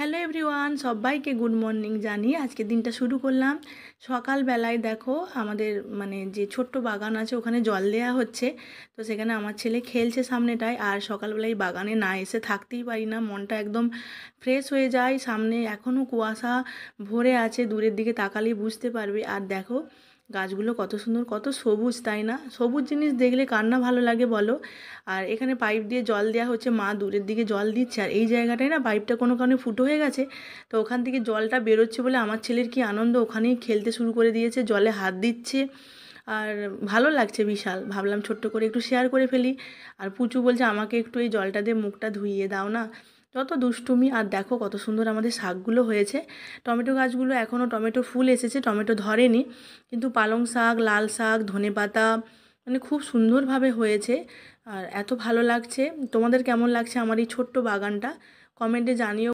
Hello everyone, সবাইকে good morning জানিয়ে আজকে দিনটা শুরু করলাম। সকালবেলায় দেখো আমাদের যে ছোট্ট বাগান আছে ওখানে জল দেওয়া হচ্ছে। তো সেখানে আমার ছেলে খেলছে সামনেটায়। আর সকালবেলায় বাগানে না এসে থাকতেই পারি না, মনটা একদম ফ্রেশ হয়ে যায়। সামনে এখনও কুয়াশা ভরে আছে, দূরের দিকে তাকালেই বুঝতে পারবে। আর দেখো গাছগুলো কত সুন্দর, কত সবুজ, তাই না? সবুজ জিনিস দেখলে কার না ভালো লাগে বলো। আর এখানে পাইপ দিয়ে জল দেওয়া হচ্ছে, মা দূরের দিকে জল দিচ্ছে। আর এই জায়গাটায় না পাইপটা কোনো কারণে ফুটো হয়ে গেছে, তো ওখান থেকে জলটা বেরোচ্ছে বলে আমার ছেলের কি আনন্দ, ওখানেই খেলতে শুরু করে দিয়েছে, জলে হাত দিচ্ছে। আর ভালো লাগছে বিশাল। ভাবলাম ছোট্ট করে একটু শেয়ার করে ফেলি। আর পুচু বলছে আমাকে একটু এই জলটা দিয়ে মুখটা ধুইয়ে দাও না, যত দুষ্টুমি। আর দেখো কত সুন্দর আমাদের শাকগুলো হয়েছে। টমেটো গাছগুলো এখনও টমেটো ফুল এসেছে, টমেটো ধরেনি, কিন্তু পালং শাক, লাল শাক, ধনেপাতা খুব সুন্দরভাবে হয়েছে। আর এত ভালো লাগছে। তোমাদের কেমন লাগছে আমার এই ছোট্ট বাগানটা কমেন্টে জানিও।